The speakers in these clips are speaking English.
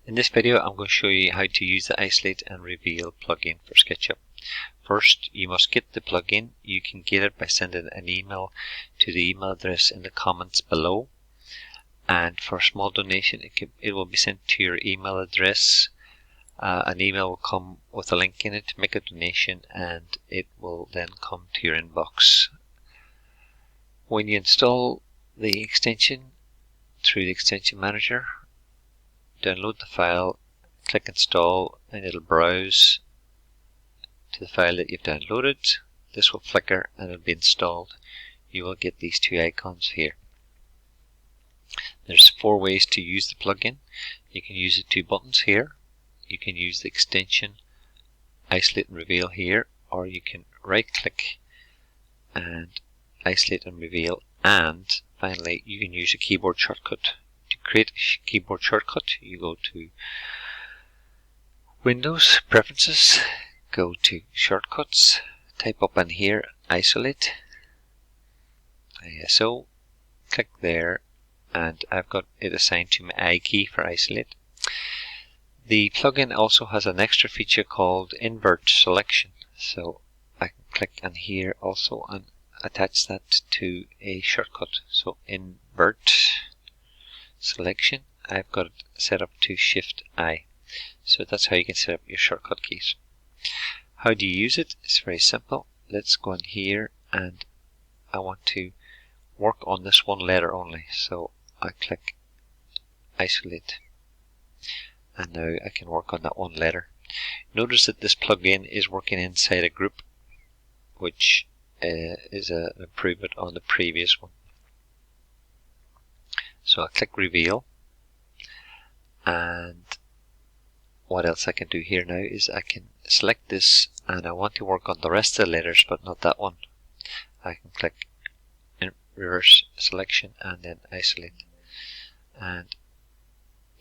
In this video I'm going to show you how to use the Isolate and Reveal plugin for SketchUp. First, you must get the plugin. You can get it by sending an email to the email address in the comments below, and for a small donation it will be sent to your email address. An email will come with a link in it. Make a donation and it will then come to your inbox. When you install the extension through the extension manager, download the file, click install, and it'll browse to the file that you've downloaded. This will flicker and it'll be installed. You will get these two icons here. There's 4 ways to use the plugin. You can use the 2 buttons here. You can use the extension Isolate and Reveal here, or you can right click and Isolate and Reveal, and finally you can use a keyboard shortcut. To create a keyboard shortcut, you go to Windows, Preferences, go to Shortcuts, type up in here Isolate, ISO, click there, and I've got it assigned to my I key for Isolate. The plugin also has an extra feature called Invert Selection, so I can click on here also and attach that to a shortcut. So Invert Selection, I've got it set up to Shift I. So that's how you can set up your shortcut keys. How do you use it? It's very simple. Let's go in here, and I want to work on this one letter only. So I click Isolate, and now I can work on that one letter. Notice that this plugin is working inside a group, which is an improvement on the previous one. So I'll click Reveal, and what else I can do here now is I can select this, and I want to work on the rest of the letters but not that one. I can click in Reverse Selection and then Isolate, and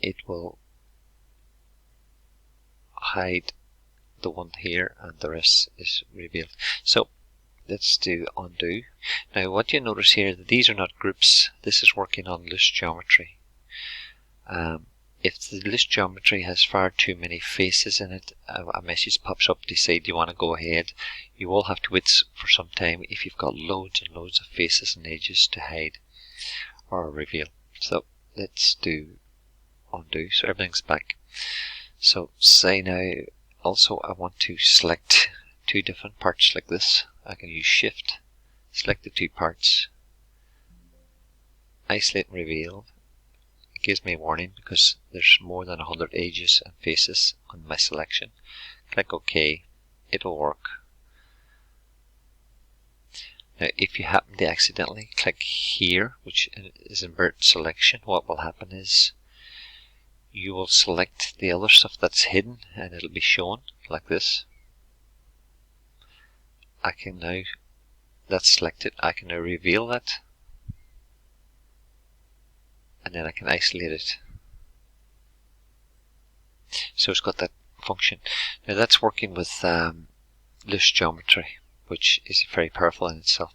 it will hide the one here and the rest is revealed. So let's do undo. Now what you notice here, that these are not groups. This is working on loose geometry. If the list geometry has far too many faces in it, a message pops up to say, do you want to go ahead? You will have to wait for some time if you've got loads and loads of faces and edges to hide or reveal. So let's do undo, so everything's back. So say now also I want to select 2 different parts like this. I can use Shift, select the 2 parts, Isolate and Reveal. It gives me a warning because there's more than 100 edges and faces on my selection. Click OK, it'll work. Now if you happen to accidentally click here, which is Invert Selection, what will happen is you will select the other stuff that's hidden and it'll be shown like this. I can now, that's selected, I can now reveal that, and then I can isolate it. So it's got that function. Now that's working with loose geometry, which is very powerful in itself.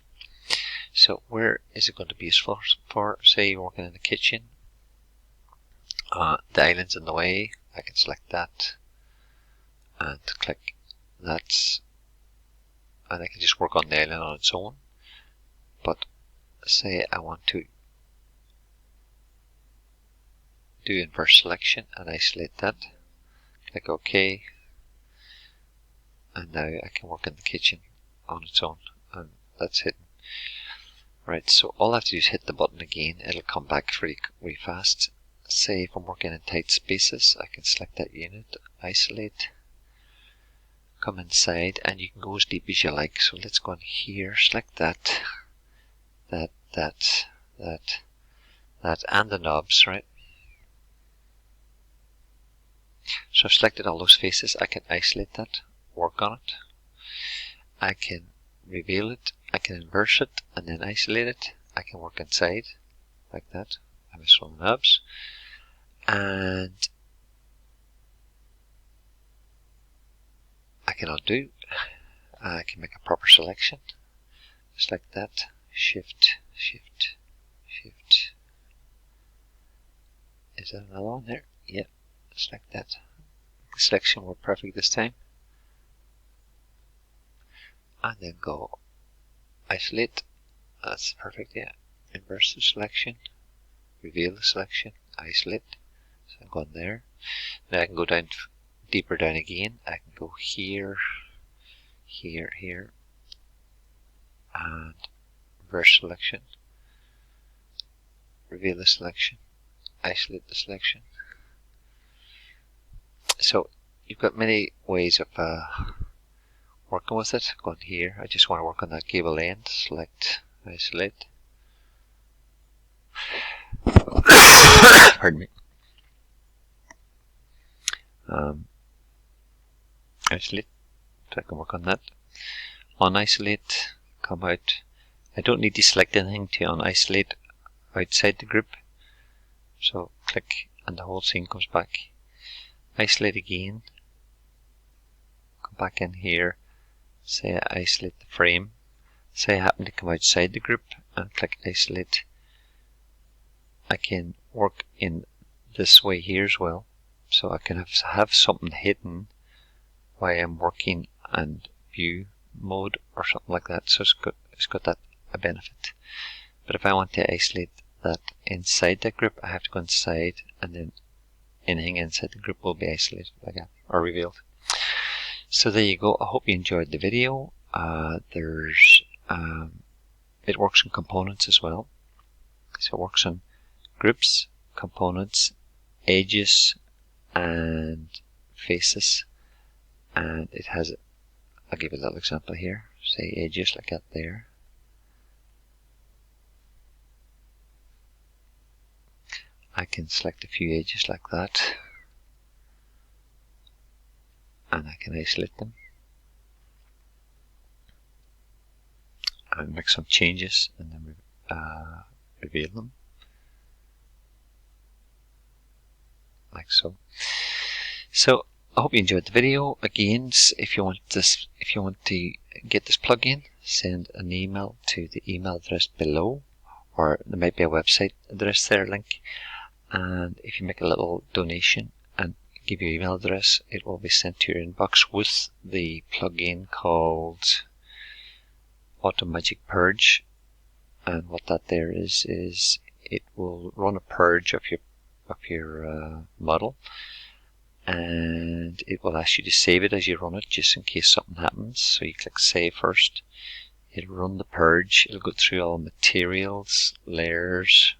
So where is it going to be useful for? Say you're working in the kitchen, the island's in the way, I can select that and click that, and I can just work on the island on its own. But say I want to do Inverse Selection and isolate that, click OK, and now I can work in the kitchen on its own, and that's hidden. Right, so all I have to do is hit the button again, it'll come back very fast. Say if I'm working in tight spaces, I can select that unit, isolate, come inside, and you can go as deep as you like. So let's go in here, select that, and the knobs, right? So I've selected all those faces. I can isolate that, work on it. I can reveal it, I can inverse it, and then isolate it. I can work inside, like that. I miss all the knobs. And I can undo. I can make a proper selection. Just like that. Shift, Shift, Shift. Is that another one there? Yep. select that. The selection will perfect this time. And then go isolate. That's perfect, yeah. Invert selection. Reveal the selection. Isolate. So I'm going there. Now I can go down deeper down again. I can go here, here, here, and invert selection. Reveal the selection. Isolate the selection. So you've got many ways of working with it. Going here, I just want to work on that cable end. Select, isolate. Pardon me. Isolate, so I can work on that. Unisolate, come out. I don't need to select anything to unisolate outside the group. So click and the whole scene comes back. Isolate again. Come back in here. Say I isolate the frame. Say I happen to come outside the group and click isolate. I can work in this way here as well. So I can have something hidden while I'm working and view mode or something like that. So it's got that a benefit. But if I want to isolate that inside that group, I have to go inside, and then anything inside the group will be isolated like that, or revealed. So there you go. I hope you enjoyed the video. It works on components as well. So it works on groups, components, edges, and faces. And it has, I'll give you a little example here. Say edges like that there. I can select a few edges like that, and I can isolate them and make some changes and then reveal them like so. So I hope you enjoyed the video. Again, if you want to get this plugin, send an email to the email address below, or there might be a website address there, link. And if you make a little donation and give your email address, it will be sent to your inbox with the plugin called Automagic Purge. And what that there is it will run a purge of your model, and it will ask you to save it as you run it, just in case something happens. So you click save first. It'll run the purge. It'll go through all materials, layers,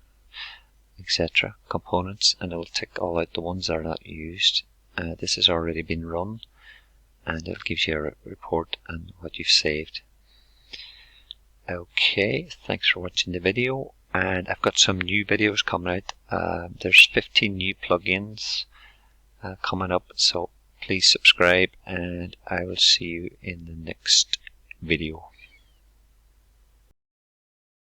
etc., components, and it will tick all out the ones that are not used. This has already been run, and it gives you a report on what you've saved. Okay, thanks for watching the video, and I've got some new videos coming out. There's 15 new plugins coming up, so please subscribe, and I will see you in the next video.